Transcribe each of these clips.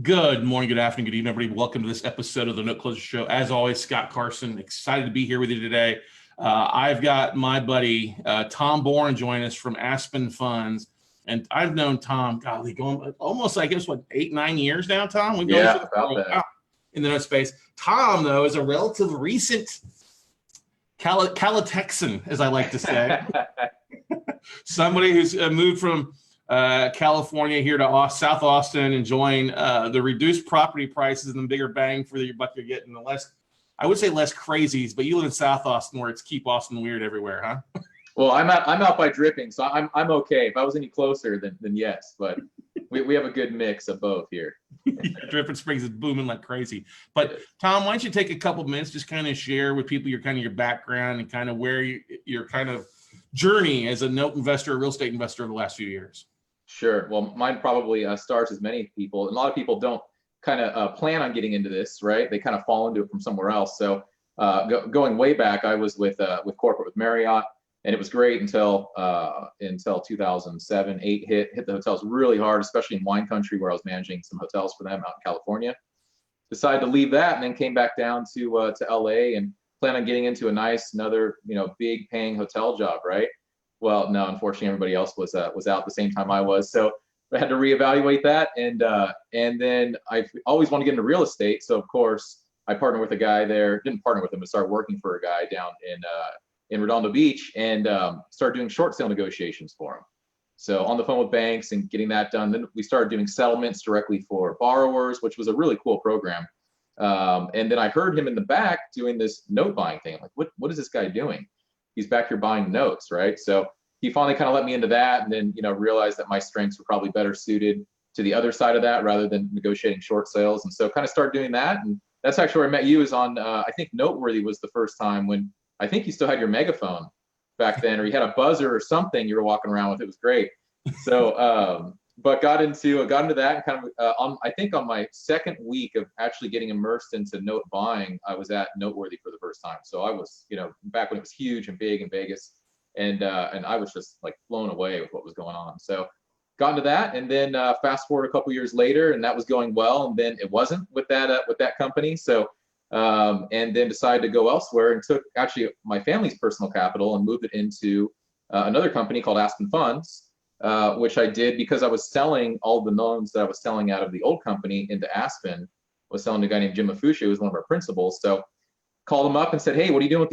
Good morning, good afternoon, good evening, everybody. Welcome to this episode of the Note Closer Show. As always, Scott Carson, excited to be here with you today. I've got my buddy Tom Boren joining us from Aspen Funds. And I've known Tom, golly, going almost, I guess, what, 8-9 years now, Tom? We've known about that. In the note space. Tom, though, is a relative recent Cali-Texan, as I like to say. Somebody who's moved from California here to South Austin, enjoying the reduced property prices and the bigger bang for your buck you're getting, the less, I would say less crazies, but you live in South Austin where it's keep Austin weird everywhere, huh? Well, I'm out by Dripping, so I'm okay. If I was any closer, then yes, but we have a good mix of both here. Dripping Springs is booming like crazy. But Tom, why don't you take a couple minutes, just kind of share with people your background and kind of where your kind of journey as a note investor, real estate investor over the last few years. Sure. Well, mine probably starts as many people. And a lot of people don't kind of plan on getting into this, right? They kind of fall into it from somewhere else. So going way back, I was with corporate with Marriott, and it was great until 2007, 8 hit the hotels really hard, especially in wine country where I was managing some hotels for them out in California. Decided to leave that and then came back down to LA and plan on getting into another big paying hotel job, right? Well, no, unfortunately, everybody else was out the same time I was, so I had to reevaluate that. And then I always wanted to get into real estate, so of course I partnered with a guy there. Didn't partner with him, but started working for a guy down in Redondo Beach, and started doing short sale negotiations for him. So on the phone with banks and getting that done. Then we started doing settlements directly for borrowers, which was a really cool program. And then I heard him in the back doing this note buying thing. I'm like, what is this guy doing? He's back here buying notes, right? So he finally kind of let me into that, and then realized that my strengths were probably better suited to the other side of that rather than negotiating short sales. And so kind of started doing that, and that's actually where I met you. Is on I think Noteworthy was the first time when I think you still had your megaphone back then, or you had a buzzer or something you were walking around with. It was great. So but got into that, and kind of I think on my second week of actually getting immersed into note buying, I was at Noteworthy for the first time. So I was back when it was huge and big in Vegas, and I was just like blown away with what was going on. So got into that, and then fast forward a couple years later, and that was going well, and then it wasn't with that company. So and then decided to go elsewhere, and took actually my family's personal capital and moved it into another company called Aspen Funds. Which I did because I was selling all the loans that I was selling out of the old company into Aspen. I was selling to a guy named Jim Mafusha, who was one of our principals. So called him up and said, hey, what are you doing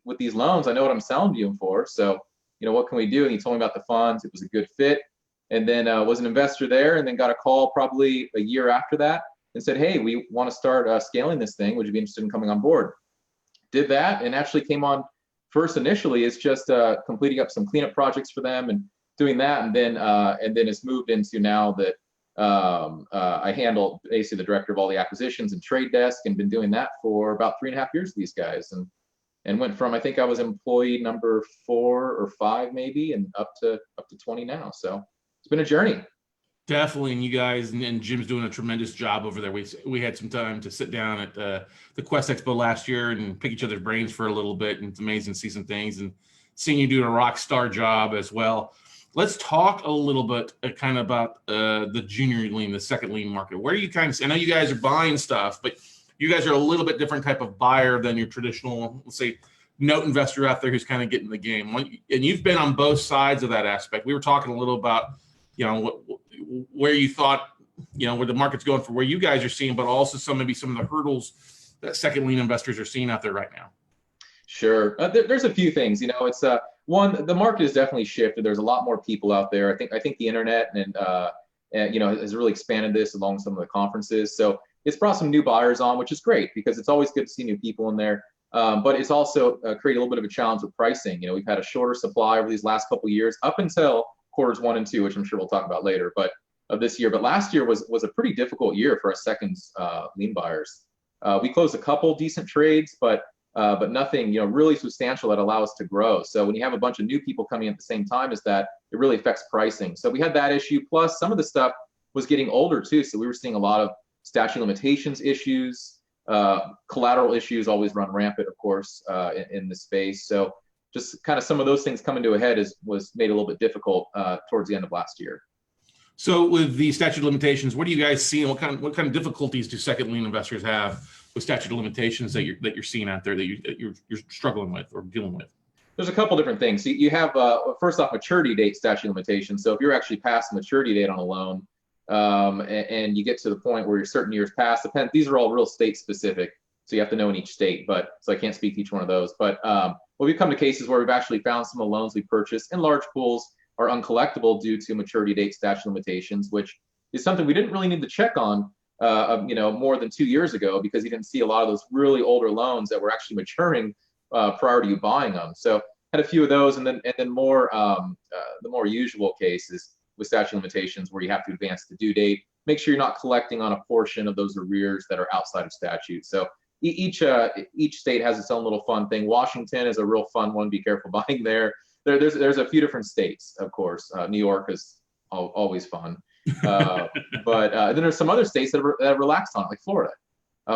with these loans? I know what I'm selling to you for. So, what can we do? And he told me about the funds. It was a good fit. And then was an investor there, and then got a call probably a year after that and said, hey, we want to start scaling this thing. Would you be interested in coming on board? Did that, and actually came on first initially as just completing up some cleanup projects for them and doing that, and then it's moved into now that I handle basically the director of all the acquisitions and trade desk, and been doing that for about 3.5 years with these guys, and went from, I think I was employee number 4 or 5 maybe, and up to 20 now. So it's been a journey. Definitely, and you guys and Jim's doing a tremendous job over there. We had some time to sit down at the Quest Expo last year and pick each other's brains for a little bit, and it's amazing to see some things and seeing you doing a rock star job as well. Let's talk a little bit kind of about the junior lien, the second lien market. Where you kind of, I know you guys are buying stuff, but you guys are a little bit different type of buyer than your traditional, let's say, note investor out there who's kind of getting the game. And you've been on both sides of that aspect. We were talking a little about, where you thought, where the market's going for where you guys are seeing, but also maybe some of the hurdles that second lien investors are seeing out there right now. Sure. There's a few things, it's one, the market has definitely shifted. There's a lot more people out there. I think the internet and has really expanded this along with some of the conferences. So it's brought some new buyers on, which is great because it's always good to see new people in there. But it's also created a little bit of a challenge with pricing. We've had a shorter supply over these last couple of years up until quarters 1 and 2, which I'm sure we'll talk about later, but of this year. But last year was a pretty difficult year for us second lien buyers. We closed a couple decent trades, but nothing, really substantial that allow us to grow. So when you have a bunch of new people coming in at the same time as that, it really affects pricing. So we had that issue. Plus some of the stuff was getting older too. So we were seeing a lot of statute of limitations issues, collateral issues always run rampant, of course, in the space. So just kind of some of those things coming to a head was made a little bit difficult towards the end of last year. So with the statute of limitations, what do you guys see, and what kind of difficulties do second lien investors have with statute of limitations that you're seeing out there that you're struggling with or dealing with? There's a couple different things. You have first off, maturity date statute of limitations. So if you're actually past the maturity date on a loan, and you get to the point where you're certain years past, these are all real state specific, so you have to know in each state. But so I can't speak to each one of those. But we've come to cases where we've actually found some of the loans we purchased in large pools are uncollectible due to maturity date statute of limitations, which is something we didn't really need to check on, more than 2 years ago, because you didn't see a lot of those really older loans that were actually maturing prior to you buying them. So had a few of those, and then more the more usual cases with statute of limitations where you have to advance the due date. Make sure you're not collecting on a portion of those arrears that are outside of statute. So each state has its own little fun thing. Washington is a real fun one. Be careful buying there. There's a few different states, of course. New York is always fun, but then there's some other states that have relaxed on it, like Florida.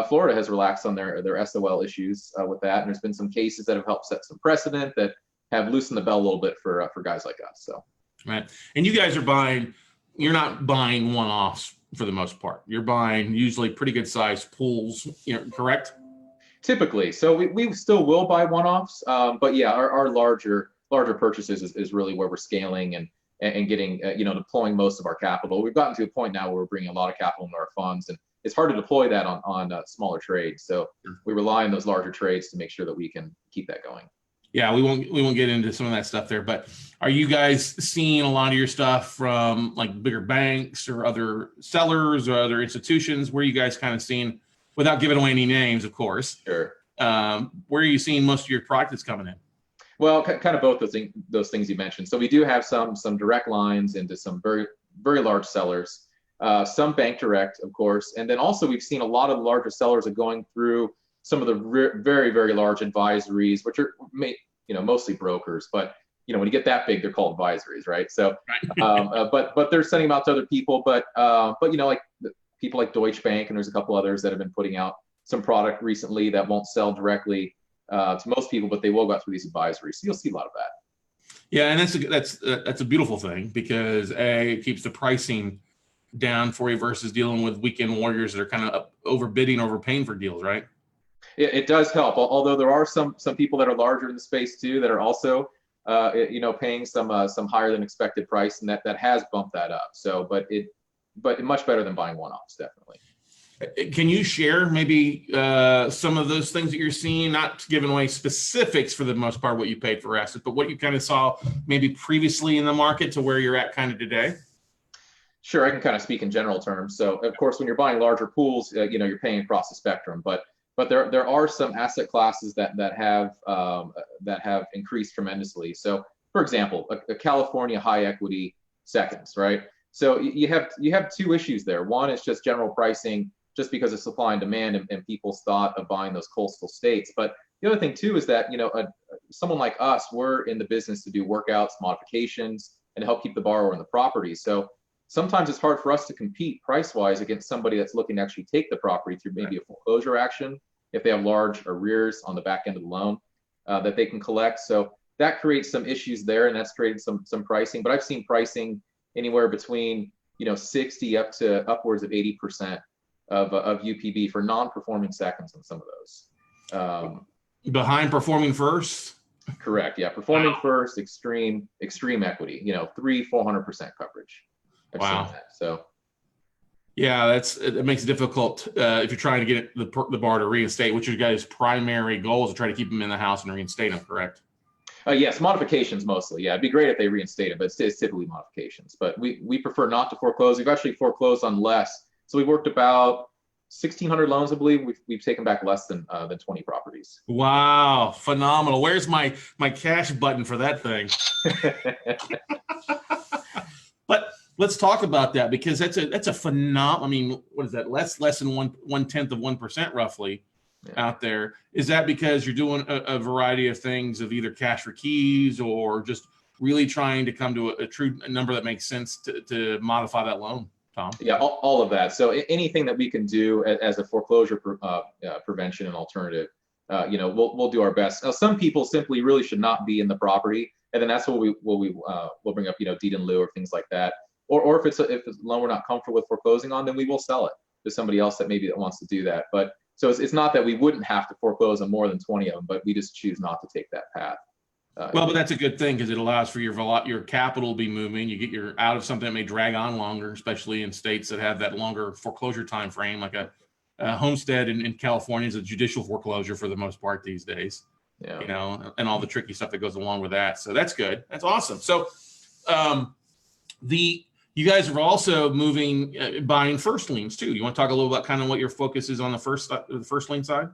Florida has relaxed on their SOL issues with that, and there's been some cases that have helped set some precedent that have loosened the belt a little bit for guys like us. So, right, and you guys are buying. You're not buying one-offs for the most part. You're buying usually pretty good sized pools. Correct? Typically, so we still will buy one-offs, but yeah, our larger purchases is really where we're scaling and getting deploying most of our capital. We've gotten to a point now where we're bringing a lot of capital into our funds, and it's hard to deploy that on smaller trades. So we rely on those larger trades to make sure that we can keep that going. Yeah, we won't get into some of that stuff there, but are you guys seeing a lot of your stuff from like bigger banks or other sellers or other institutions? Where are you guys kind of seeing, without giving away any names, of course? Sure. Where are you seeing most of your product that's coming in? Well, kind of both those things you mentioned. So we do have some direct lines into some very, very large sellers, some bank direct, of course. And then also we've seen a lot of the larger sellers are going through some of the very, very large advisories, which are mostly brokers. But when you get that big, they're called advisories, right? So, but they're sending them out to other people. But like people like Deutsche Bank, and there's a couple others that have been putting out some product recently that won't sell directly to most people, but they will go through these advisories. So you'll see a lot of that. Yeah, and that's a beautiful thing, because it keeps the pricing down for you versus dealing with weekend warriors that are kind of overbidding, overpaying for deals, right? It does help. Although there are some people that are larger in the space too that are also paying some higher than expected price, and that has bumped that up. So, but much better than buying one-offs, definitely. Can you share maybe some of those things that you're seeing, not giving away specifics for the most part, what you paid for assets, but what you kind of saw maybe previously in the market to where you're at kind of today? Sure, I can kind of speak in general terms. So of course, when you're buying larger pools, you're paying across the spectrum, but there are some asset classes that have increased tremendously. So for example, a California high equity seconds, right? So you have two issues there. One is just general pricing, just because of supply and demand and people's thought of buying those coastal states. But the other thing too is that, someone like us, we're in the business to do workouts, modifications, and help keep the borrower in the property. So sometimes it's hard for us to compete price-wise against somebody that's looking to actually take the property through maybe a foreclosure action, if they have large arrears on the back end of the loan that they can collect. So that creates some issues there, and that's created some pricing. But I've seen pricing anywhere between 60 up to upwards of 80% of UPB for non-performing seconds on some of those. Behind performing first? Correct. Yeah, performing first, extreme equity. 300-400% coverage. I've wow. seen that, so. Yeah, it makes it difficult if you're trying to get the borrower to reinstate, which your guys' primary goal is to try to keep them in the house and reinstate them, correct? Yes, modifications mostly. Yeah, it'd be great if they reinstate them, but it's typically modifications. But we prefer not to foreclose. We've actually foreclosed on less. So we worked about 1,600 loans, I believe. We've taken back less than 20 properties. Wow, phenomenal! Where's my cash button for that thing? But let's talk about that, because that's a phenomenal. I mean, what is that? Less than 1/10 of 1% roughly. Yeah. Out there. Is that because you're doing a variety of things of either cash for keys or just really trying to come to a true number that makes sense to modify that loan, Tom? Yeah, all of that. So anything that we can do as a foreclosure prevention and alternative, we'll do our best. Now, some people simply really should not be in the property, and then that's what we'll bring up, deed in lieu or things like that. or if it's a loan we're not comfortable with foreclosing on, then we will sell it to somebody else that maybe that wants to do that. But so it's not that we wouldn't have to foreclose on more than 20 of them, but we just choose not to take that path. Well, but that's a good thing because it allows for your capital to be moving. You get your out of something that may drag on longer, especially in states that have that longer foreclosure time frame, like a homestead in California is a judicial foreclosure for the most part these days. Yeah. You know, and all the tricky stuff that goes along with that. So that's good. That's awesome. So you guys are also buying first liens too. You want to talk a little about kind of what your focus is on the first lien side?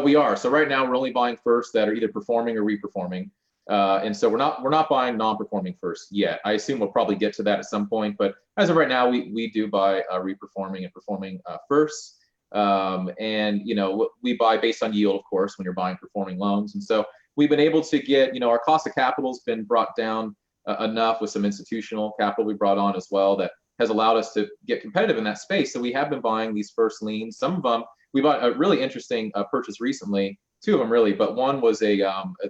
We are. So right now we're only buying first that are either performing or reperforming. And so we're not buying non-performing first yet. I assume we'll probably get to that at some point, but as of right now, we do buy reperforming and performing first. And you know, we buy based on yield, of course, when you're buying performing loans. And so we've been able to get, you know, our cost of capital has been brought down enough with some institutional capital we brought on as well that has allowed us to get competitive in that space. So we have been buying these first liens. Some of them, we bought a really interesting purchase recently, two of them really, but one was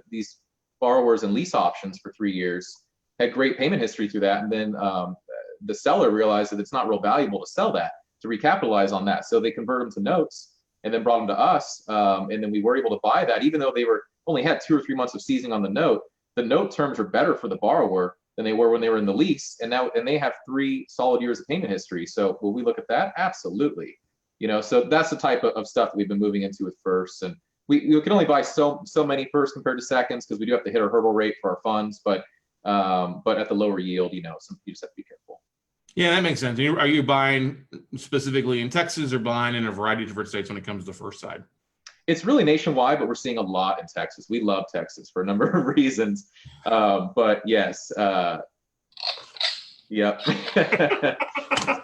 these borrowers and lease options for 3 years, had great payment history through that. And then the seller realized that it's not real valuable to sell that, to recapitalize on that. So they converted them to notes and then brought them to us. And then we were able to buy that, even though they only had 2 or 3 months of seasoning on the note. The note terms are better for the borrower than they were when they were in the lease. And they have 3 solid years of payment history. So will we look at that? Absolutely. You know, so that's the type of stuff that we've been moving into with firsts. And we can only buy so many firsts compared to seconds because we do have to hit our hurdle rate for our funds. But at the lower yield, you know, you just have to be careful. Yeah, that makes sense. Are you buying specifically in Texas or buying in a variety of different states when it comes to the first side? It's really nationwide, but we're seeing a lot in Texas. We love Texas for a number of reasons. But yes, yep.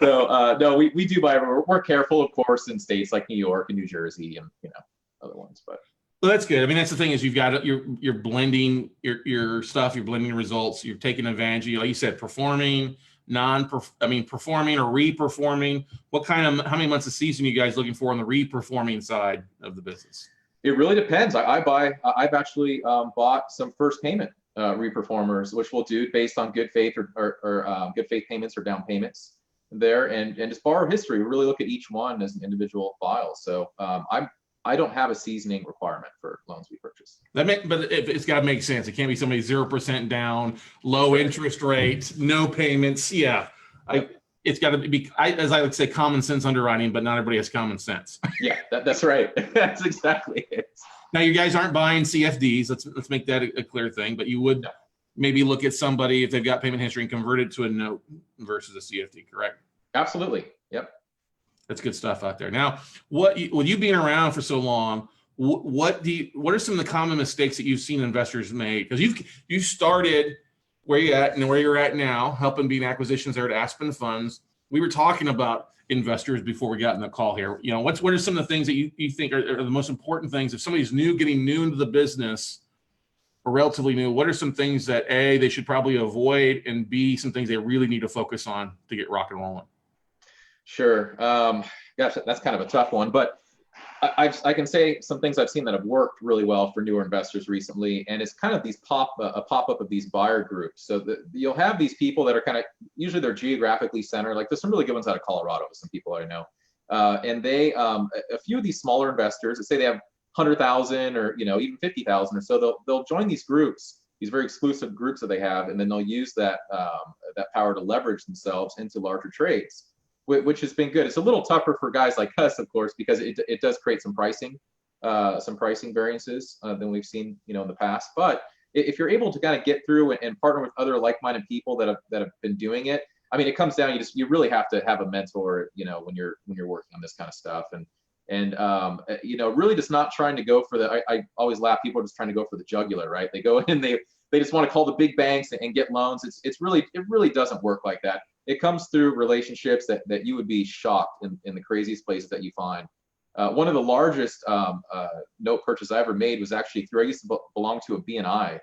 So no, we do buy. We're careful, of course, in states like New York and New Jersey and, you know, other ones. But well, that's good. I mean, that's the thing is you've got you're blending your stuff, you're blending results, you're taking advantage of, like you said, performing, performing or reperforming. How many months of season are you guys looking for on the reperforming side of the business? It really depends. I've actually bought some first payment reperformers, which we'll do based on good faith or good faith payments or down payments there, and just borrower history. We really look at each one as an individual file. So I don't have a seasoning requirement for loans we purchase. But it's got to make sense. It can't be somebody 0% down, low interest rate, no payments. Yeah, it's got to be, as I would say, common sense underwriting, but not everybody has common sense. Yeah, that's right. That's exactly it. Now, you guys aren't buying CFDs. Let's make that a clear thing. But you would maybe look at somebody if they've got payment history and convert it to a note versus a CFD, correct? Absolutely. Yep. That's good stuff out there. Now, with you being around for so long, what are some of the common mistakes that you've seen investors make? Because you started where you're at and where you're at now, helping being acquisitions there at Aspen Funds. We were talking about investors before we got in the call here. You know, what are some of the things that you think are the most important things? If somebody's getting new into the business or relatively new, what are some things that A, they should probably avoid, and B, some things they really need to focus on to get rock and rolling? Sure. Gosh, that's kind of a tough one, but I can say some things I've seen that have worked really well for newer investors recently, and it's kind of these a pop-up of these buyer groups. So you'll have these people that are kind of, usually they're geographically centered. Like there's some really good ones out of Colorado with some people I know, and they a few of these smaller investors, let's say they have 100,000 or even 50,000 or so, they'll join these groups, these very exclusive groups that they have, and then they'll use that power to leverage themselves into larger trades, which has been good. It's a little tougher for guys like us, of course, because it does create some pricing variances than we've seen, in the past. But if you're able to kind of get through and partner with other like-minded people that have been doing it, I mean, it comes down, you really have to have a mentor, when you're working on this kind of stuff, and really just not trying to go for I always laugh, people are just trying to go for the jugular, right? They go in, they just want to call the big banks and get loans. It really doesn't work like that. It comes through relationships that you would be shocked in the craziest places that you find. One of the largest note purchases I ever made was actually I used to belong to a BNI,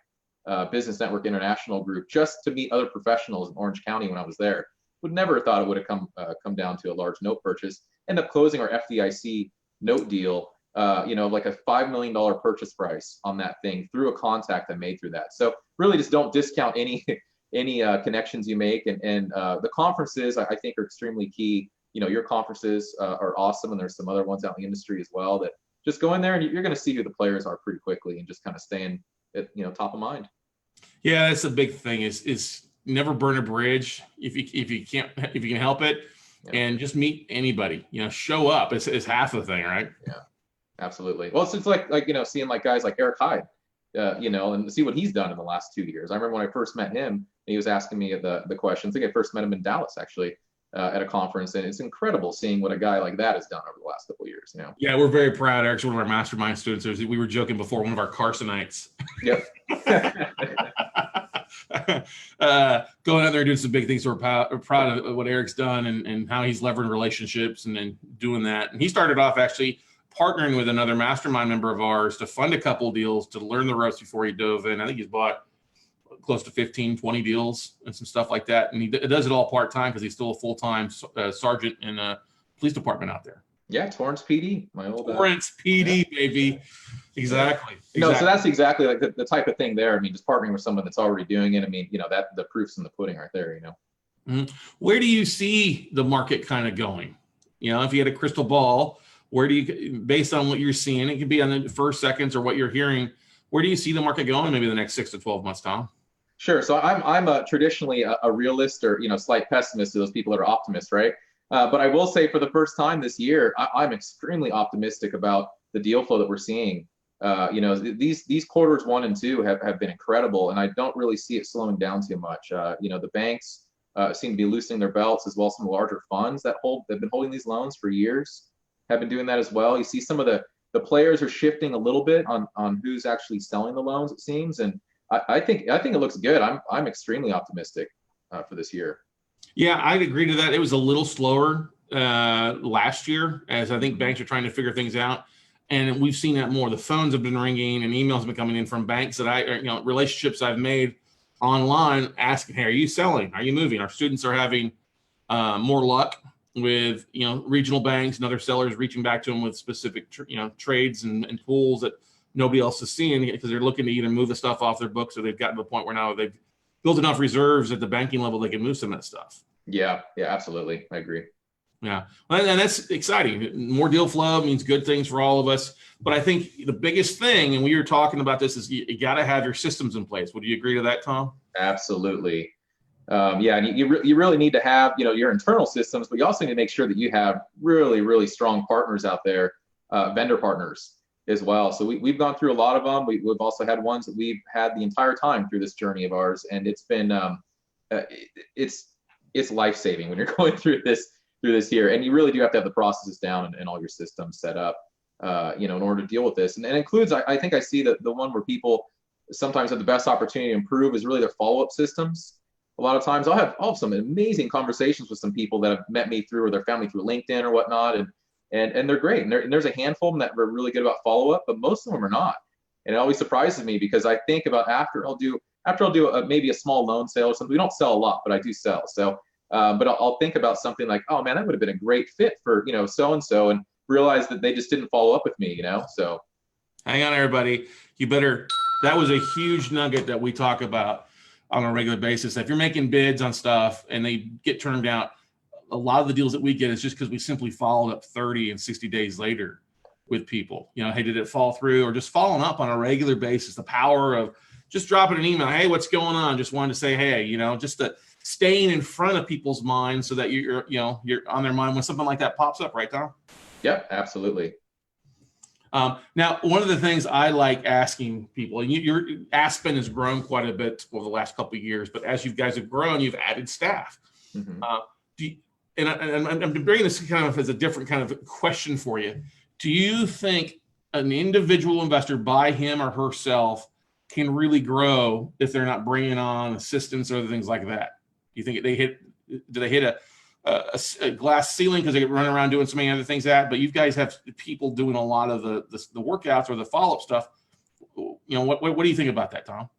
Business Network International group, just to meet other professionals in Orange County when I was there. Would never have thought it would have come down to a large note purchase. End up closing our FDIC note deal, like a $5 million purchase price on that thing through a contact I made through that. So really just don't discount any connections you make, and the conferences I think are extremely key. Your conferences are awesome, and there's some other ones out in the industry as well that just go in there and you're going to see who the players are pretty quickly and just kind of staying at top of mind. Yeah, that's a big thing is never burn a bridge if you can help it, and just meet anybody. Show up is half the thing, right? Yeah, absolutely. Well, it's like seeing like guys like Eric Hyde, and see what he's done in the last 2 years. I remember when I first met him, he was asking me the questions. I think I first met him in Dallas actually. At a conference, and it's incredible seeing what a guy like that has done over the last couple of years. Yeah, we're very proud. Eric's one of our mastermind students. We were joking before, one of our Carsonites. Yep. Going out there and doing some big things. So we're proud of what Eric's done and how he's leveraging relationships and then doing that. And he started off actually partnering with another mastermind member of ours to fund a couple deals to learn the ropes before he dove in. I think he's bought close to 15, 20 deals and some stuff like that. And he does it all part-time because he's still a full-time sergeant in a police department out there. Yeah, Torrance PD, my old Torrance PD, baby. Exactly. No, so that's exactly like the type of thing there. I mean, just partnering with someone that's already doing it. I mean, that the proof's in the pudding right there, Mm-hmm. Where do you see the market kind of going? If you had a crystal ball, where do you, based on what you're seeing, it could be on the first seconds or what you're hearing, where do you see the market going maybe the next 6 to 12 months, Tom? Sure. So I'm traditionally a realist or slight pessimist to those people that are optimists, right? But I will say for the first time this year, I'm extremely optimistic about the deal flow that we're seeing. These quarters 1 and 2 have been incredible, and I don't really see it slowing down too much. The banks seem to be loosening their belts, as well as some larger funds that have been holding these loans for years have been doing that as well. You see some of the players are shifting a little bit on who's actually selling the loans, it seems, and I think it looks good. I'm extremely optimistic for this year. Yeah, I'd agree to that. It was a little slower last year, as I think banks are trying to figure things out, and we've seen that more. The phones have been ringing, and emails have been coming in from banks that relationships I've made online asking, "Hey, are you selling? Are you moving?" Our students are having more luck with regional banks and other sellers reaching back to them with specific trades and pools that nobody else is seeing because they're looking to either move the stuff off their books or they've gotten to the point where now they've built enough reserves at the banking level they can move some of that stuff. Yeah, absolutely. I agree. Yeah, and that's exciting. More deal flow means good things for all of us. But I think the biggest thing, and we were talking about this, is you got to have your systems in place. Would you agree to that, Tom? Absolutely. And you really need to have your internal systems, but you also need to make sure that you have really, really strong partners out there, vendor partners as well. So we've gone through a lot of them. We've also had ones that we've had the entire time through this journey of ours, and it's been it's life-saving when you're going through this here. And you really do have to have the processes down and all your systems set up, in order to deal with this. And it includes, I think I see that the one where people sometimes have the best opportunity to improve is really their follow-up systems. A lot of times I'll have some amazing conversations with some people that have met me through or their family through LinkedIn or whatnot, and they're great. And there's a handful of them that are really good about follow-up, but most of them are not. And it always surprises me because I think about after I'll do maybe a small loan sale or something. We don't sell a lot, but I do sell. So, but I'll think about something like, oh man, that would have been a great fit for so-and-so, and realize that they just didn't follow up with me. So hang on, everybody. That was a huge nugget that we talk about on a regular basis. If you're making bids on stuff and they get turned down, a lot of the deals that we get is just because we simply followed up 30 and 60 days later with people. Hey, did it fall through? Or just following up on a regular basis. The power of just dropping an email. Hey, what's going on? Just wanted to say, hey, just the staying in front of people's minds so that you're on their mind when something like that pops up, right, Tom? Yep, absolutely. Now, one of the things I like asking people, and your Aspen has grown quite a bit over the last couple of years, but as you guys have grown, you've added staff. Mm-hmm. I'm bringing this kind of as a different kind of question for you. Do you think an individual investor by him or herself can really grow if they're not bringing on assistants or other things like that? Do you think do they hit a glass ceiling because they run around doing so many other things but you guys have people doing a lot of the workouts or the follow-up stuff. What do you think about that, Tom?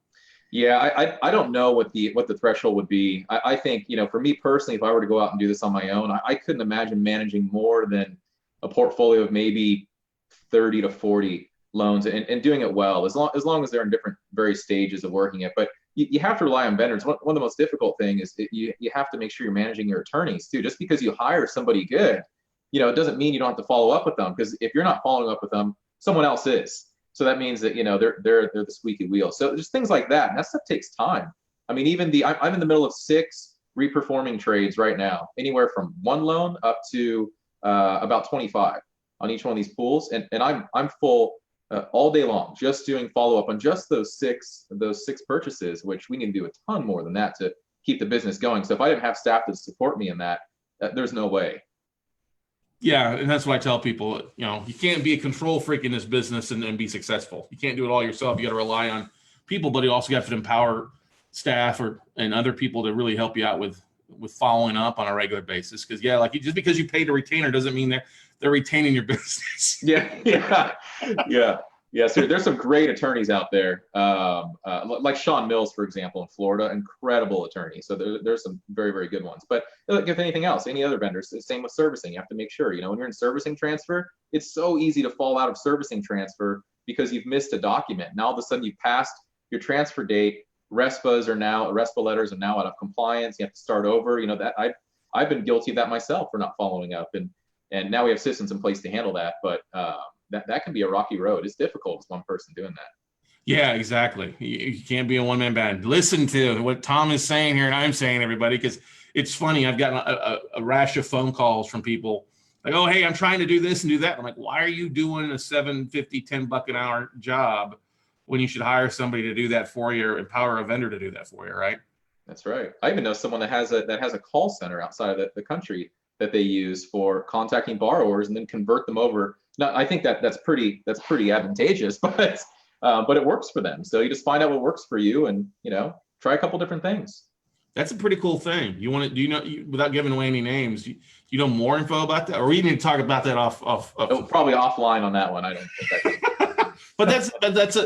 Yeah, I don't know what the threshold would be. I think, for me personally, if I were to go out and do this on my own, I couldn't imagine managing more than a portfolio of maybe 30 to 40 loans and doing it well, as long as they're in different various stages of working it. But you have to rely on vendors. One of the most difficult thing is you have to make sure you're managing your attorneys too. Just because you hire somebody good, it doesn't mean you don't have to follow up with them, because if you're not following up with them, someone else is. So that means that, they're the squeaky wheel. So just things like that. And that stuff takes time. I mean, even I'm in the middle of 6 reperforming trades right now, anywhere from 1 loan up to about 25 on each one of these pools. And I'm full all day long, just doing follow up on just those six purchases, which we need to do a ton more than that to keep the business going. So if I didn't have staff to support me in that, there's no way. Yeah, and that's what I tell people. You can't be a control freak in this business and be successful. You can't do it all yourself. You got to rely on people, but you also have to empower staff and other people to really help you out with following up on a regular basis. Because just because you paid a retainer doesn't mean they're retaining your business. Yeah. So there's some great attorneys out there, like Sean Mills, for example, in Florida, incredible attorney. So there's some very, very good ones. But like if anything else, any other vendors, same with servicing. You have to make sure, when you're in servicing transfer, it's so easy to fall out of servicing transfer because you've missed a document. Now all of a sudden you passed your transfer date. RESPA letters are now out of compliance. You have to start over. That I've been guilty of that myself for not following up, and now we have systems in place to handle that. But that can be a rocky road. It's difficult as one person doing that. Yeah, exactly. You can't be a one-man band. Listen to what Tom is saying here, and I'm saying, everybody, because it's funny. I've gotten a rash of phone calls from people like, "Oh, hey, I'm trying to do this and do that." I'm like, "Why are you doing a $7.50, $10 an hour job when you should hire somebody to do that for you, or empower a vendor to do that for you?" Right? That's right. I even know someone that has a call center outside of the country that they use for contacting borrowers and then convert them over. Now, I think that's pretty advantageous, but it works for them. So you just find out what works for you, and try a couple different things. That's a pretty cool thing. Without giving away any names, you know more info about that, or we need to talk about that off probably offline on that one. I don't think I can. But that's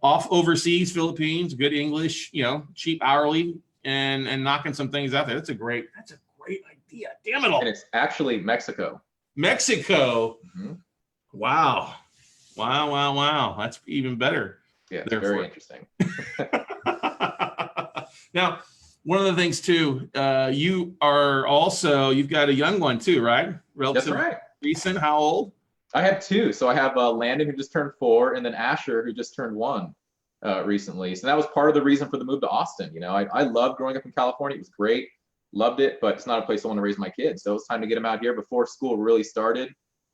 off overseas, Philippines, good English, cheap hourly, and knocking some things out there. That's a great idea. Damn it all. And it's actually Mexico. Mm-hmm. Wow. That's even better. Yeah, it's very interesting. Now, one of the things too, you've got a young one too, right? That's right. Recent. How old? I have 2. So I have Landon, who just turned 4, and then Asher, who just turned 1 recently. So that was part of the reason for the move to Austin. I loved growing up in California. It was great. Loved it, but it's not a place I want to raise my kids. So it was time to get them out here before school really started.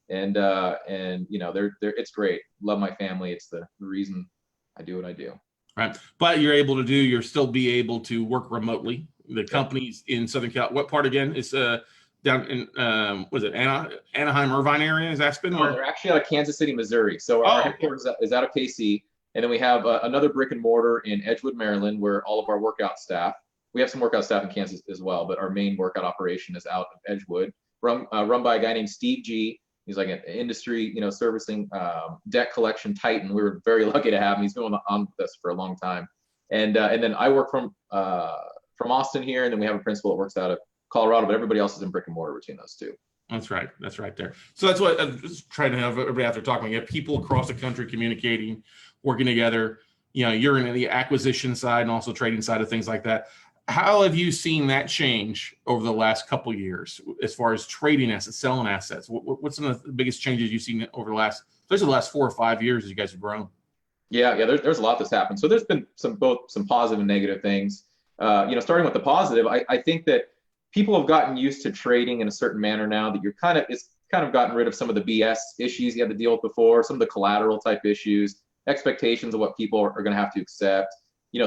And it's great. Love my family. It's the reason I do what I do. Right. But you'll still be able to work remotely. The company's in Southern Cal. What part again? It's down in Anaheim, Irvine area? Is Aspen? No, they're actually out of Kansas City, Missouri. So our headquarters is out of KC, and then we have another brick and mortar in Edgewood, Maryland, where all of our workout staff. We have some workout staff in Kansas as well, but our main workout operation is out of Edgewood, run by a guy named Steve G. He's like an industry, servicing debt collection titan. We were very lucky to have him. He's been on with us for a long time, and then I work from Austin here, and then we have a principal that works out of Colorado, but everybody else is in brick and mortar between those 2. That's right there. So that's what I'm just trying to have everybody out there talking. You have people across the country communicating, working together. You're in the acquisition side and also trading side of things like that. How have you seen that change over the last couple of years as far as trading assets, selling assets? What's some of the biggest changes you've seen over especially the last 4 or 5 years as you guys have grown? Yeah. There's a lot that's happened. So there's been some positive and negative things. Starting with the positive, I think that people have gotten used to trading in a certain manner now that it's kind of gotten rid of some of the BS issues you had to deal with before, some of the collateral type issues, expectations of what people are going to have to accept.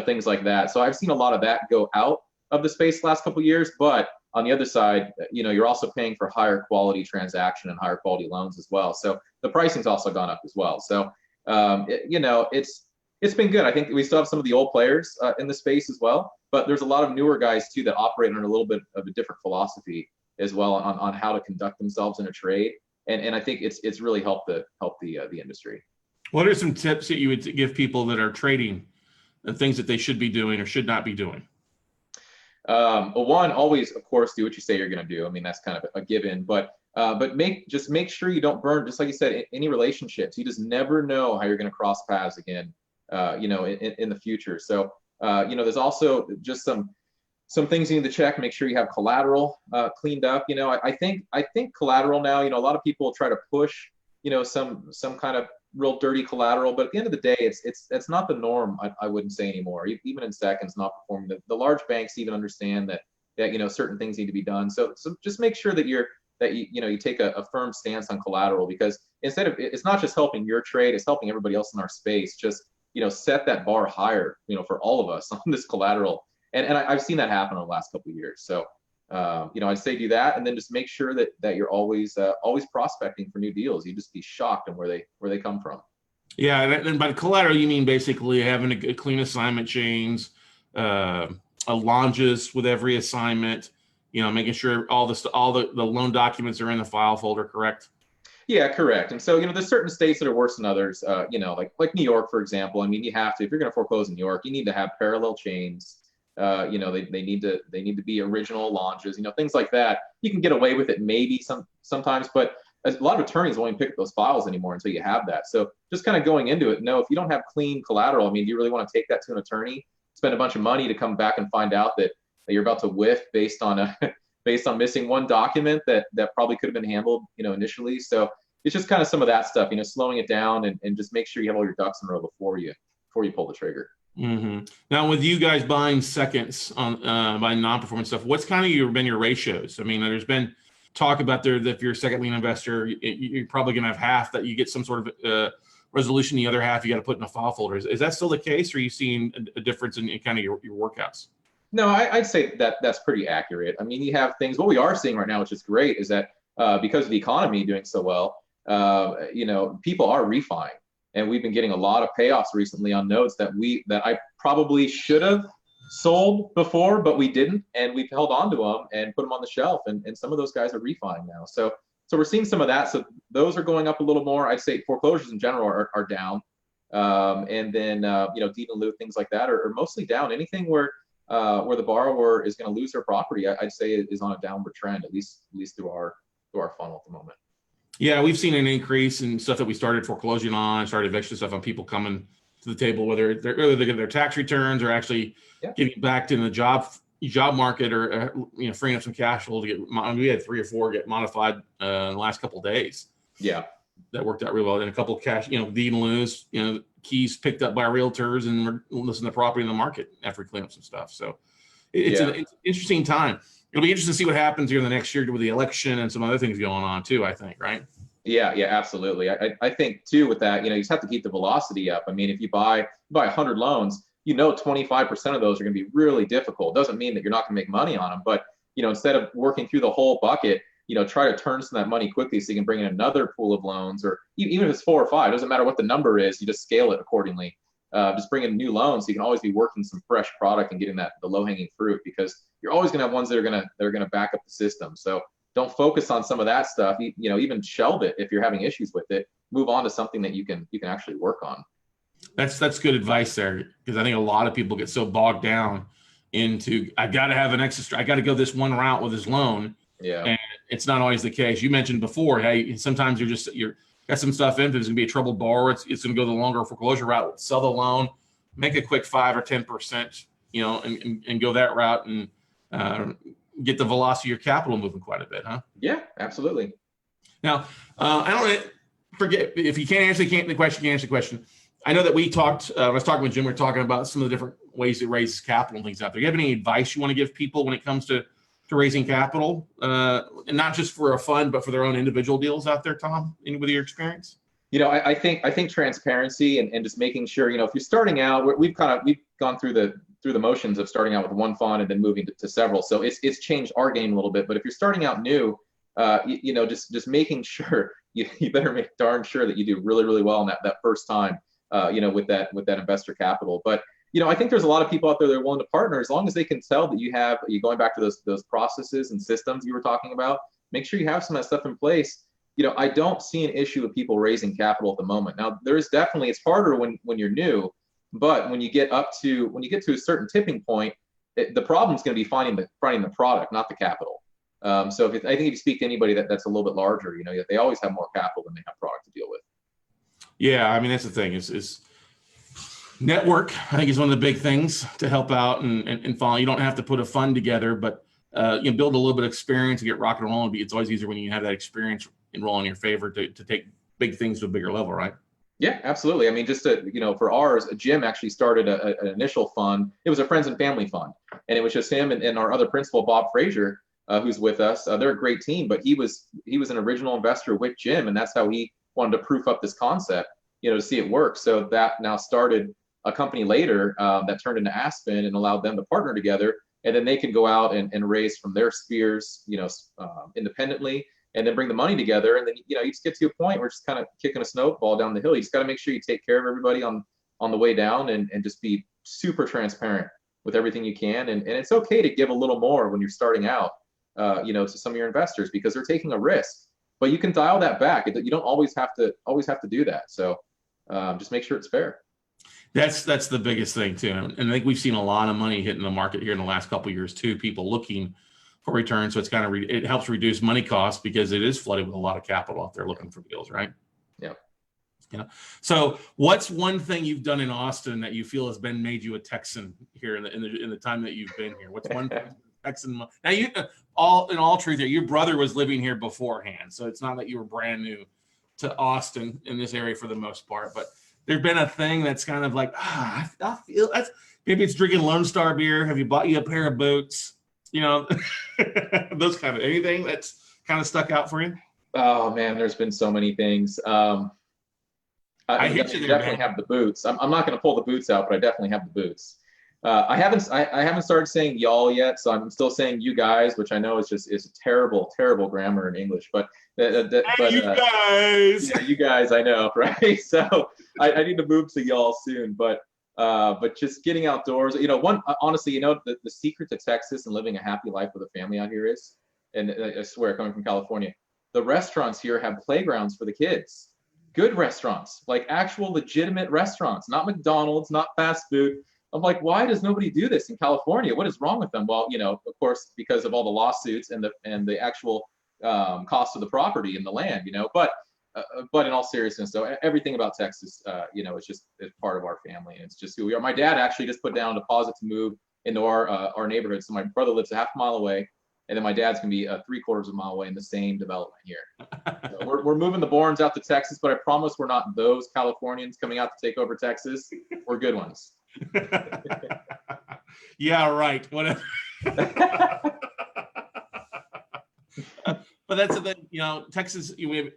Things like that. So I've seen a lot of that go out of the space the last couple of years, but on the other side, you're also paying for higher quality transaction and higher quality loans as well. So the pricing's also gone up as well. So, it's been good. I think we still have some of the old players in the space as well, but there's a lot of newer guys too that operate on a little bit of a different philosophy as well on how to conduct themselves in a trade. And I think it's really helped the industry. What are some tips that you would give people that are trading? The things that they should be doing or should not be doing? One, always, of course, do what you say you're going to do. I mean, that's kind of a given, but make sure you don't burn, just like you said, any relationships. You just never know how you're going to cross paths again, in the future. So There's also just some things you need to check. Make sure you have collateral cleaned up. I think collateral now. A lot of people try to push some kind of real dirty collateral, but at the end of the day, it's not the norm. I wouldn't say anymore. Even in seconds, not performing. The large banks even understand that certain things need to be done. So just make sure that you take a firm stance on collateral, because it's not just helping your trade, it's helping everybody else in our space. Just set that bar higher, for all of us on this collateral. And I've seen that happen in the last couple of years. So, I'd say do that, and then just make sure that you're always prospecting for new deals. You just be shocked on where they come from. Yeah, and by collateral, you mean basically having a clean assignment chains, a longes with every assignment. Making sure all the loan documents are in the file folder, correct? Yeah, correct. And so, there's certain states that are worse than others. Like New York, for example. You have to, if you're going to foreclose in New York, you need to have parallel chains. They need to be original launches, things like that. You can get away with it maybe sometimes, but a lot of attorneys won't even pick up those files anymore until you have that. So just kind of going into it, if you don't have clean collateral, do you really want to take that to an attorney, spend a bunch of money to come back and find out that you're about to whiff based on missing one document that probably could have been handled, initially. So it's just kind of some of that stuff, slowing it down and just make sure you have all your ducks in a row before you pull the trigger. Mm-hmm. Now, with you guys buying seconds on buying non-performing stuff, what's kind of been your ratios? There's been talk about that if you're a second lien investor, you're probably going to have half that you get some sort of resolution, the other half you got to put in a file folder. Is that still the case, or are you seeing a difference in kind of your workouts? No, I'd say that's pretty accurate. You have things. What we are seeing right now, which is great, is that because of the economy doing so well, people are refining. And we've been getting a lot of payoffs recently on notes that I probably should have sold before, but we didn't, and we've held on to them and put them on the shelf. And some of those guys are refining now. So we're seeing some of that. So those are going up a little more. I'd say foreclosures in general are down, and then deed in lieu, things like that are mostly down. Anything where the borrower is going to lose their property, I'd say is on a downward trend, at least through our funnel at the moment. Yeah, we've seen an increase in stuff that we started foreclosing on, started eviction stuff on people coming to the table, whether they're getting their tax returns or actually getting back to the job market, or freeing up some cash flow to get. We had 3 or 4 get modified in the last couple of days. Yeah, that worked out really well. And a couple of cash, deed and liens, keys picked up by realtors, and we're listing the property in the market after we clean up some stuff. So it's an interesting time. It'll be interesting to see what happens here in the next year with the election and some other things going on too, I think, right? Yeah, absolutely. I think too with that, you just have to keep the velocity up. If you buy 100 loans, 25% of those are going to be really difficult. It doesn't mean that you're not going to make money on them, but instead of working through the whole bucket, try to turn some of that money quickly so you can bring in another pool of loans, or even if it's 4 or 5, it doesn't matter what the number is, you just scale it accordingly. Just bring in new loans so you can always be working some fresh product and getting the low-hanging fruit, because you're always going to have ones that are going to back up the system. So don't focus on some of that stuff. Even shelve it if you're having issues with it. Move on to something that you can actually work on. That's good advice there, because I think a lot of people get so bogged down into, I got to have an extra, I got to go this one route with this loan. Yeah, and it's not always the case. You mentioned before, hey, sometimes you're got some stuff in. If there's going to be a troubled borrower, it's going to go the longer foreclosure route. Sell the loan, make a quick 5 or 10%, and go that route, and get the velocity of your capital moving quite a bit, huh? Yeah, absolutely. Now, I don't want to forget, if you can't answer the question, you can answer the question. I know that we talked, I was talking with Jim, we were talking about some of the different ways it raises capital and things out there. Do you have any advice you want to give people when it comes to raising capital, and not just for a fund, but for their own individual deals out there, Tom, with your experience? I think transparency and just making sure, if you're starting out, we've gone through the motions of starting out with one fund and then moving to several. So it's changed our game a little bit. But if you're starting out new, just making sure you better make darn sure that you do really, really well on that first time, with that investor capital. But I think there's a lot of people out there that are willing to partner, as long as they can tell that you're going back to those processes and systems you were talking about. Make sure you have some of that stuff in place. I don't see an issue with people raising capital at the moment. Now, there's definitely, it's harder when you're new, but when you get to a certain tipping point, the problem is going to be finding the product, not the capital. So I think if you speak to anybody that's a little bit larger, they always have more capital than they have product to deal with. Yeah, that's the thing is Network, I think, is one of the big things to help out and follow. You don't have to put a fund together, but build a little bit of experience to get rock and roll. It's always easier when you have that experience and roll in your favor to take big things to a bigger level, right? Yeah, absolutely. I mean, just to, for ours, Jim actually started an initial fund. It was a friends and family fund, and it was just him and our other principal, Bob Frazier, who's with us. They're a great team, but he was an original investor with Jim, and that's how he wanted to proof up this concept, to see it work. So that now started a company later that turned into Aspen and allowed them to partner together, and then they could go out and raise from their spheres, independently, and then bring the money together. And then, you just get to a point where it's just kind of kicking a snowball down the hill. You just got to make sure you take care of everybody on the way down, and just be super transparent with everything you can. And it's okay to give a little more when you're starting out, to some of your investors, because they're taking a risk, but you can dial that back. You don't always have to do that. So just make sure it's fair. That's the biggest thing too. And I think we've seen a lot of money hitting the market here in the last couple of years too, people looking for return. So it's kind of, it helps reduce money costs because it is flooded with a lot of capital out there looking for deals, right? Yeah. So what's one thing you've done in Austin that you feel has made you a Texan here in the time that you've been here? What's one Texan? Now in all truth, your brother was living here beforehand, so it's not that you were brand new to Austin in this area for the most part. But there's been a thing that's kind of like, I feel that's, maybe it's drinking Lone Star beer. Have you bought you a pair of boots? Those kind of, anything that's kind of stuck out for you? Oh man, there's been so many things. I definitely have the boots. I'm not going to pull the boots out, but I definitely have the boots. I haven't started saying y'all yet, so I'm still saying you guys, which I know is a terrible grammar in English. But you guys, yeah, you guys, I know, right? So I need to move to y'all soon. But just getting outdoors, honestly, the secret to Texas and living a happy life with a family out here is, and I swear, coming from California, the restaurants here have playgrounds for the kids. Good restaurants, like actual legitimate restaurants, not McDonald's, not fast food. I'm like, why does nobody do this in California? What is wrong with them? Well, of course, because of all the lawsuits and the actual cost of the property and the land, But in all seriousness, though, everything about Texas, it's part of our family, and it's just who we are. My dad actually just put down a deposit to move into our neighborhood. So my brother lives a half a mile away, and then my dad's gonna be 3/4 of a mile away in the same development here. So we're moving the Borens out to Texas, but I promise we're not those Californians coming out to take over Texas. We're good ones. Yeah, right. Whatever. But that's the thing, Texas. We've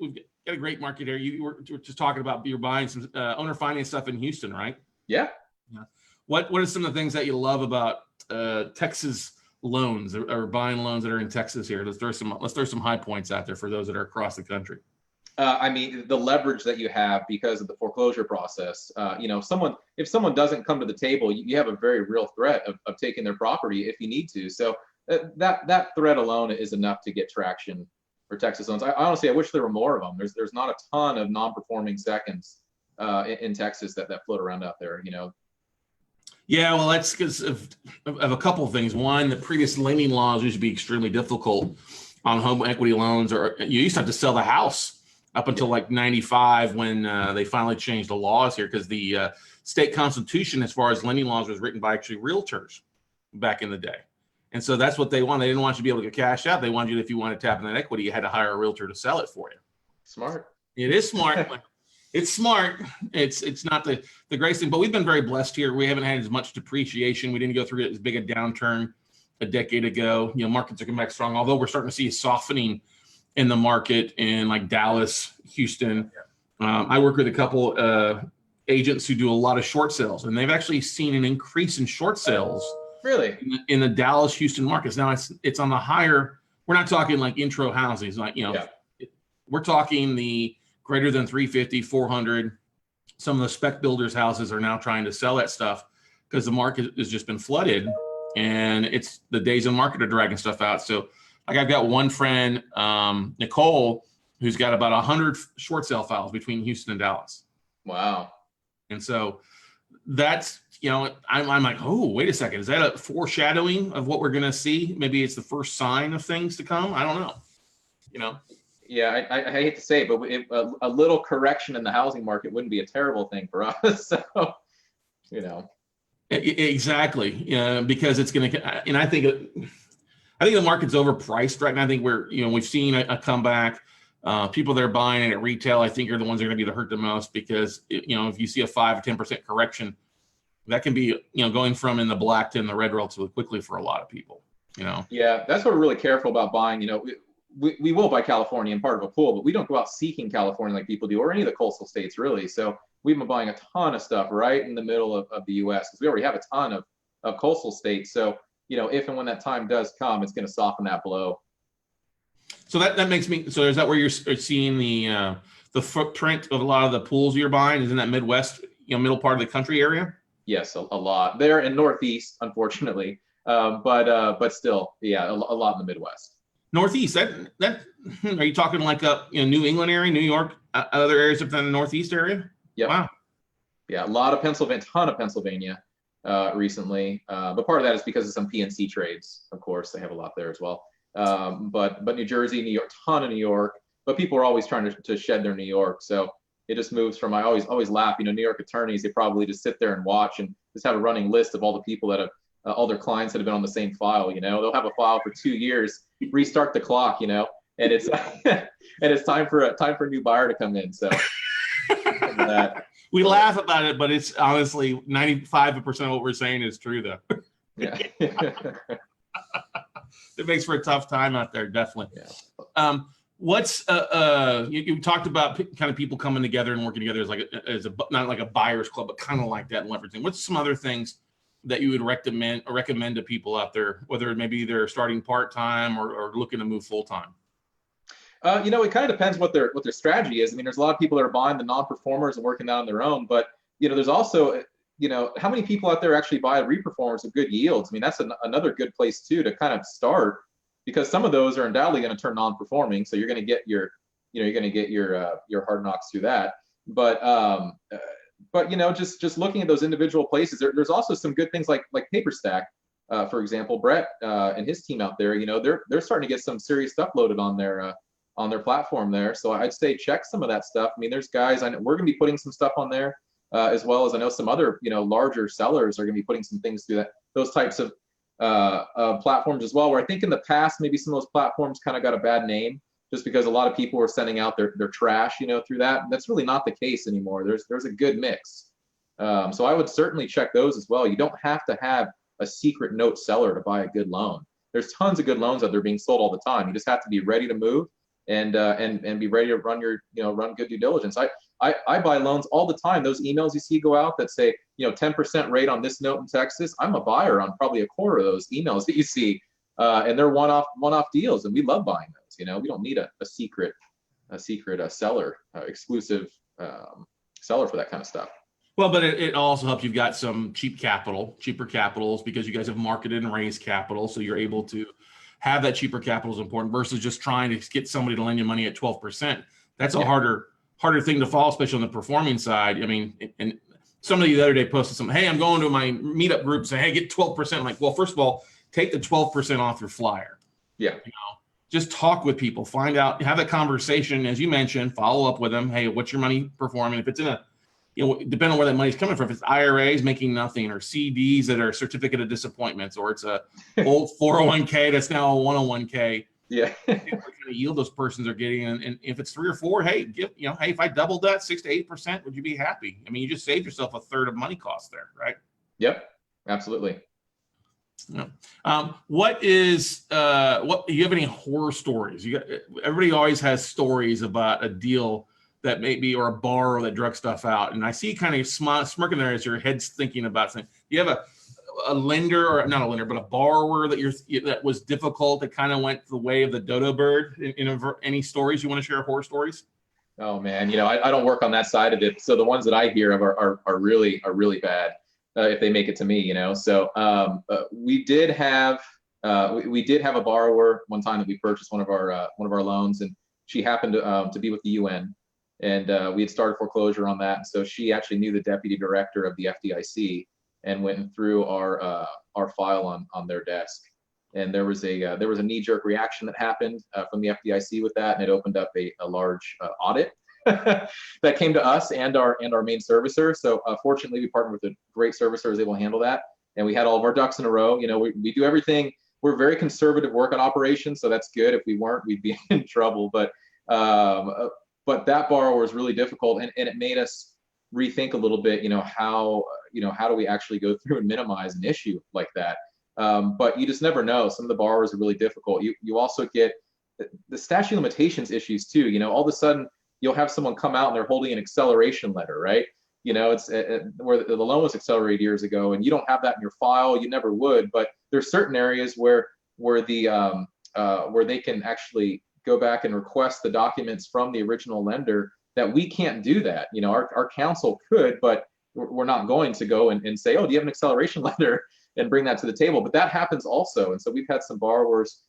got a great market here. You were just talking about you're buying some owner finance stuff in Houston, right? Yeah. What are some of the things that you love about Texas loans or buying loans that are in Texas here? Let's throw some high points out there for those that are across the country. I mean, the leverage that you have because of the foreclosure process. If someone doesn't come to the table, you have a very real threat of taking their property if you need to. So that threat alone is enough to get traction for Texas loans. Honestly, I wish there were more of them. There's not a ton of non-performing seconds in Texas that float around out there. Yeah, well, that's because of a couple of things. One, the previous lending laws used to be extremely difficult on home equity loans, or you used to have to sell the house up until like 95 when they finally changed the laws here, because the state constitution, as far as lending laws, was written by actually realtors back in the day. And so that's what they want. They didn't want you to be able to cash out. They wanted you, if you wanted to tap in that equity, you had to hire a realtor to sell it for you. Smart. It is smart. It's smart. It's not the greatest thing, but we've been very blessed here. We haven't had as much depreciation. We didn't go through as big a downturn a decade ago. Markets are coming back strong, although we're starting to see a softening in the market in like Dallas, Houston. I work with a couple agents who do a lot of short sales, and they've actually seen an increase in short sales. Really? In the Dallas, Houston markets. Now it's on the higher. We're not talking like intro housing, like we're talking the greater than 350, 400. Some of the spec builders' houses are now trying to sell that stuff because the market has just been flooded, and it's the days in market are dragging stuff out. So, like, I've got one friend, Nicole, who's got about 100 short sale files between Houston and Dallas. Wow. And so that's, I'm like, oh, wait a second. Is that a foreshadowing of what we're going to see? Maybe it's the first sign of things to come. I don't know, Yeah, I hate to say it, but a little correction in the housing market wouldn't be a terrible thing for us. So you know. Exactly. Yeah, because it's going to, and I think the market's overpriced right now. I think we've seen a comeback. People that are buying it at retail, I think, are the ones that are going to be hurt the most because, if you see a 5 or 10% correction, that can be, going from in the black to in the red relatively quickly for a lot of people, Yeah, that's what we're really careful about buying. We will buy California and part of a pool, but we don't go out seeking California like people do, or any of the coastal states really. So we've been buying a ton of stuff right in the middle of the U.S. because we already have a ton of coastal states. So, if and when that time does come, it's going to soften that blow. So that makes me, so is that where you're seeing the footprint of a lot of the pools you're buying is in that Midwest, middle part of the country area? Yes, a lot there in Northeast, unfortunately, but still, yeah, a lot in the Midwest. Northeast, that are you talking like New England area, New York, other areas within the Northeast area? Yep. Wow. Yeah, a lot of Pennsylvania, ton of Pennsylvania recently, but part of that is because of some PNC trades. Of course, they have a lot there as well. But New Jersey, New York, ton of New York. But people are always trying to shed their New York, so it just moves from. I always laugh. New York attorneys, they probably just sit there and watch and just have a running list of all the people that have all their clients that have been on the same file. They'll have a file for 2 years, restart the clock. And it's and it's time for a new buyer to come in. So that. We laugh about it, but it's honestly 95% of what we're saying is true, though. Yeah. It makes for a tough time out there, definitely. Yeah. What's you talked about kind of people coming together and working together as a not like a buyer's club, but kind of like that and leveraging. What's some other things that you would recommend to people out there, whether maybe they're starting part-time or looking to move full-time? It kind of depends what their strategy is. There's a lot of people that are buying the non-performers and working that on their own, but there's also how many people out there actually buy reperformers with good yields? That's another good place too to kind of start, because some of those are undoubtedly going to turn non-performing. So you're going to get your hard knocks through that. But just looking at those individual places, there's also some good things like PaperStack, for example. Brett and his team out there, they're starting to get some serious stuff loaded on their platform there. So I'd say check some of that stuff. There's guys, I know we're going to be putting some stuff on there, as well as I know some other, larger sellers are going to be putting some things through those types of platforms as well, where I think in the past, maybe some of those platforms kind of got a bad name just because a lot of people were sending out their trash, through that. That's really not the case anymore. There's a good mix. So I would certainly check those as well. You don't have to have a secret note seller to buy a good loan. There's tons of good loans out there being sold all the time. You just have to be ready to move and be ready to run run good due diligence. I buy loans all the time. Those emails you see go out that say 10% rate on this note in Texas, I'm a buyer on probably a quarter of those emails that you see, and they're one-off deals, and we love buying those. We don't need a secret seller, exclusive seller for that kind of stuff. Well, but it also helps. You've got some cheaper capitals, because you guys have marketed and raised capital, so you're able to have that cheaper capital is important versus just trying to get somebody to lend you money at 12%. That's a harder thing to follow, especially on the performing side. And somebody the other day posted something, hey, I'm going to my meetup group saying, hey, get 12%. I'm like, well, first of all, take the 12% off your flyer. Yeah. Just talk with people, find out, have a conversation, as you mentioned, follow up with them. Hey, what's your money performing? If it's in depending on where that money's coming from, if it's IRAs making nothing, or CDs that are certificate of disappointments, or it's a old 401k that's now a 101k. Yeah. What kind of yield those persons are getting, and if it's 3 or 4, hey, hey, if I doubled that 6 to 8%, would you be happy? You just saved yourself a third of money cost there, right? Yep, absolutely. Yeah. What do you have any horror stories? Everybody always has stories about a deal that maybe, or a borrower that drug stuff out, and I see kind of smirking there as your head's thinking about something. Do you have a lender, or not a lender, but a borrower that was difficult, that kind of went the way of the dodo bird? Any stories you want to share, horror stories? Oh man, I don't work on that side of it, so the ones that I hear of are really bad if they make it to me. So we did have a borrower one time that we purchased one of our loans, and she happened to be with the UN, and we had started foreclosure on that. So she actually knew the deputy director of the FDIC and went through our file on their desk. And there was a knee-jerk reaction that happened from the FDIC with that, and it opened up a large audit that came to us and our main servicer. So fortunately, we partnered with a great servicer who was able to handle that, and we had all of our ducks in a row. We do everything. We're very conservative workout operations, so that's good. If we weren't, we'd be in trouble. But that borrower was really difficult, and it made us rethink a little bit. How do we actually go through and minimize an issue like that? But you just never know. Some of the borrowers are really difficult. You also get the statute of limitations issues too. All of a sudden you'll have someone come out and they're holding an acceleration letter, right? It's where the loan was accelerated years ago, and you don't have that in your file. You never would, but there's certain areas where they can actually go back and request the documents from the original lender that we can't do that. Our counsel could, but we're not going to go and say, oh, do you have an acceleration letter, and bring that to the table? But that happens also, and so we've had some borrowers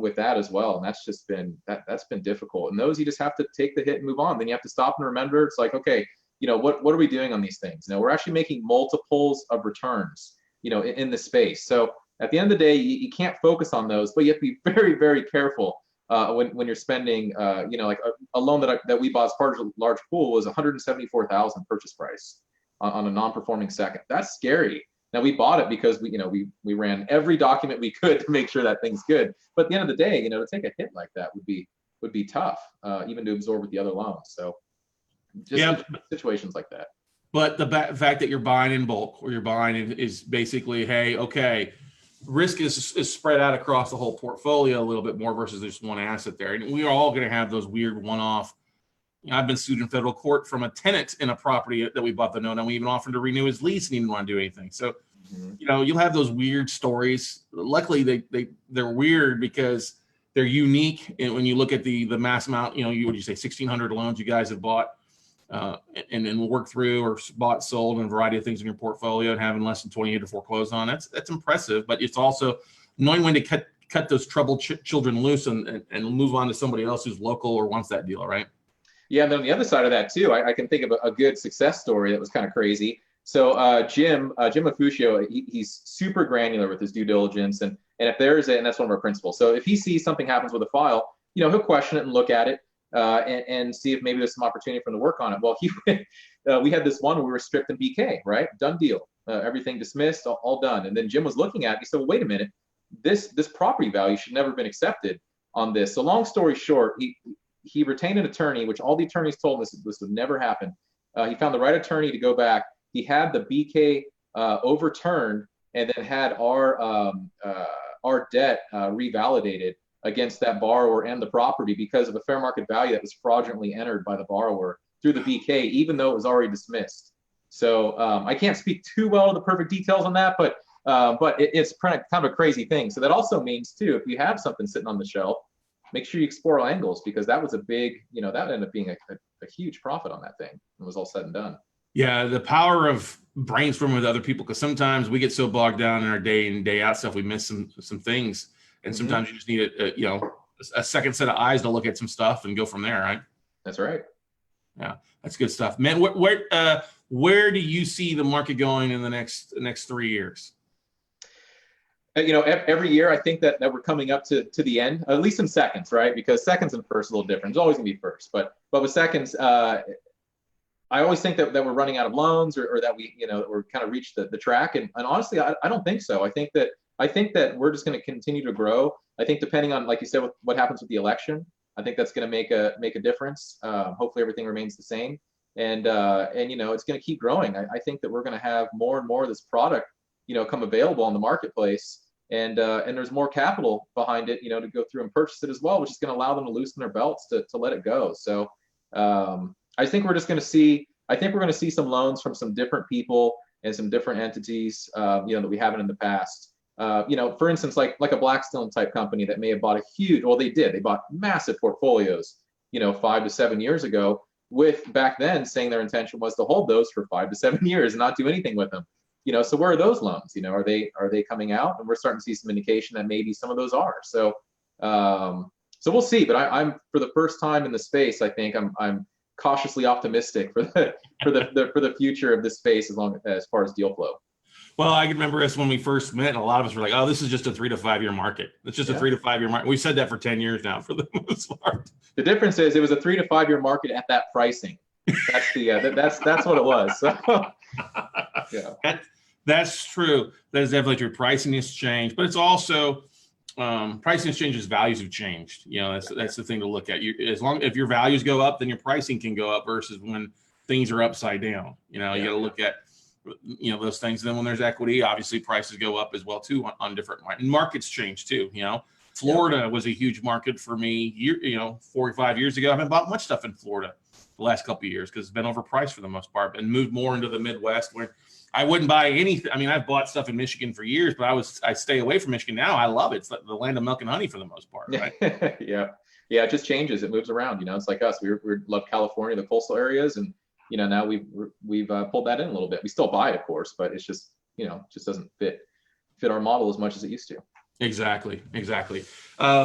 with that as well, and that's just been that's been difficult. And those, you just have to take the hit and move on. Then you have to stop and remember, it's like, okay, what are we doing on these things? We're actually making multiples of returns, in the space. So at the end of the day, you can't focus on those, but you have to be very, very careful when you're spending, like a loan that we bought as part of a large pool was $174,000 purchase price on a non-performing second. That's scary. Now, we bought it because we ran every document we could to make sure that thing's good. But at the end of the day, to take a hit like that would be tough, even to absorb with the other loans. So just situations like that. But the fact that you're buying in bulk, or you're buying is basically, hey, okay, risk is spread out across the whole portfolio a little bit more versus just one asset there. And we are all going to have those weird one-off. I've been sued in federal court from a tenant in a property that we bought the note, and we even offered to renew his lease, and he didn't want to do anything. So, you'll have those weird stories. Luckily, they're weird because they're unique. And when you look at the mass amount, what do you say, 1,600 loans you guys have bought, and then work through or bought, sold, and a variety of things in your portfolio, and having less than 28 to foreclose on. That's impressive. But it's also knowing when to cut those troubled children loose and move on to somebody else who's local or wants that deal, right? Yeah, and then on the other side of that too, I can think of a good success story that was kind of crazy. So Jim Afuscio, he's super granular with his due diligence, and if there's and that's one of our principles. So if he sees something happens with a file, he'll question it and look at it and see if maybe there's some opportunity for him to work on it. Well, we had this one where we were stripped in BK, right? Done deal, everything dismissed, all done. And then Jim was looking at it. He said, well, wait a minute, this property value should never have been accepted on this. So long story short, he retained an attorney, which all the attorneys told him this would never happen. He found the right attorney to go back. He had the BK overturned, and then had our debt revalidated against that borrower and the property because of a fair market value that was fraudulently entered by the borrower through the BK, even though it was already dismissed. So I can't speak too well to the perfect details on that, but it's kind of a crazy thing. So that also means too, if you have something sitting on the shelf, make sure you explore all angles, because that was a big, that ended up being a huge profit on that thing. It was all said and done. Yeah, the power of brainstorming with other people, because sometimes we get so bogged down in our day in, day out stuff, we miss some things, and sometimes you just need a second set of eyes to look at some stuff and go from there, right? That's right. Yeah, that's good stuff, man. Where do you see the market going in the next 3 years? Every year I think that we're coming up to the end, at least in seconds, right? Because seconds and first are a little different. It's always gonna be first, but with seconds, I always think that we're running out of loans, or that we're kind of reached the track. And honestly, I don't think so. I think that we're just going to continue to grow. I think depending on, like you said, what happens with the election, I think that's going to make a difference. Hopefully everything remains the same, and it's going to keep growing. I think that we're going to have more and more of this product, come available on the marketplace, and there's more capital behind it, to go through and purchase it as well, which is going to allow them to loosen their belts to let it go. So I think we're going to see some loans from some different people and some different entities, that we haven't in the past. For instance, like a Blackstone type company that may have bought they bought massive portfolios, 5 to 7 years ago, with back then saying their intention was to hold those for 5 to 7 years and not do anything with them. So where are those loans? Are they coming out? And we're starting to see some indication that maybe some of those are. So we'll see. But I'm for the first time in the space, I think I'm cautiously optimistic for the future of this space as far as deal flow. Well, I can remember us when we first met, and a lot of us were like, "Oh, this is just a 3 to 5 year market. It's just a 3 to 5 year market." We said that for 10 years now, for the most part. The difference is it was a 3 to 5 year market at that pricing. That's the that's what it was. So, yeah, That's true. That is definitely true. Pricing has changed, but it's also pricing has changed as values have changed. You know, that's the thing to look at. If your values go up, then your pricing can go up versus when things are upside down. You know, you got to look at those things. And then when there's equity, obviously prices go up as well too on different markets change too. You know, Florida was a huge market for me. 4 or 5 years ago, I haven't bought much stuff in Florida the last couple of years because it's been overpriced for the most part, and moved more into the Midwest where I wouldn't buy anything. I mean, I've bought stuff in Michigan for years, but I stay away from Michigan now. I love it. It's the land of milk and honey for the most part, right? Yeah. It just changes. It moves around. It's like us. We love California, the coastal areas, and now we've pulled that in a little bit. We still buy it, of course, but it's just just doesn't fit our model as much as it used to. Exactly.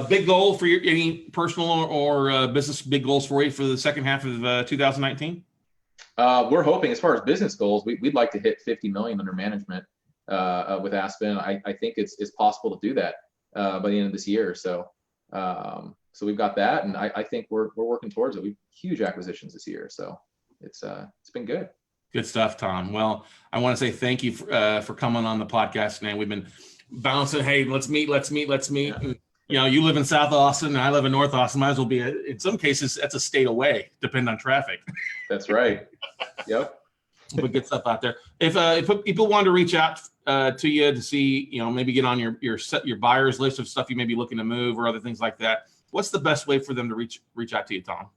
Big goal for any personal or business big goals for you for the second half of 2019? We're hoping, as far as business goals, we'd like to hit 50 million under management with Aspen. I think it's possible to do that by the end of this year. So we've got that, and I think we're working towards it. We've huge acquisitions this year, so it's been good. Good stuff, Tom. Well, I want to say thank you for coming on the podcast today. We've been bouncing, hey, let's meet. Yeah. And, you live in South Austin and I live in North Austin. Might as well be, in some cases, that's a state away, depending on traffic. That's right. Yep. But good stuff out there. If people want to reach out to you to see, maybe get on your buyers list of stuff you may be looking to move or other things like that, what's the best way for them to reach out to you, Tom?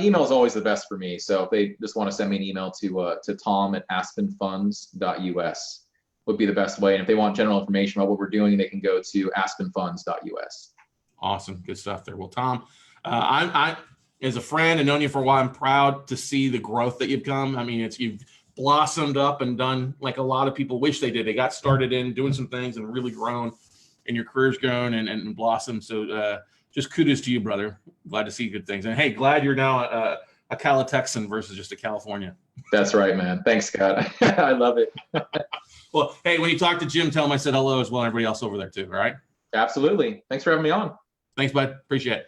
Email is always the best for me. So if they just want to send me an email to tom@aspenfunds.us would be the best way. And if they want general information about what we're doing, they can go to aspenfunds.us. Awesome. Good stuff there. Well, Tom, I as a friend and known you for a while, I'm proud to see the growth that you've come. I mean, you've blossomed up and done like a lot of people wish they did. They got started in doing some things and really grown, and your career's grown and blossomed. So just kudos to you, brother. Glad to see good things. And hey, glad you're now a Cali-Texan versus just a California. That's right, man. Thanks, Scott. I love it. Well, hey, when you talk to Jim, tell him I said hello as well, and everybody else over there too. All right. Absolutely. Thanks for having me on. Thanks, bud. Appreciate it.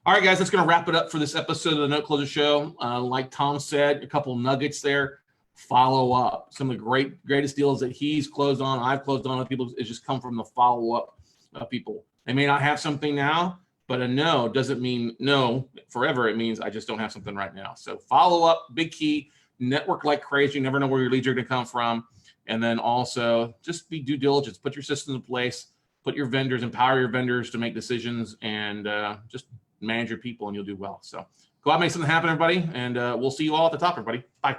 All right, guys, that's going to wrap it up for this episode of the Note Closer Show. Like Tom said, a couple nuggets there. Follow up. Some of the greatest deals that he's closed on, I've closed on with people, is just come from the follow up of people. They may not have something now, but a no doesn't mean no forever. It means I just don't have something right now. So follow up, big key. Network like crazy. You never know where your leads are going to come from. And then also just be due diligence. Put your systems in place. Put your vendors, empower your vendors to make decisions, and just manage your people, and you'll do well. So go out and make something happen, everybody. And we'll see you all at the top, everybody. Bye.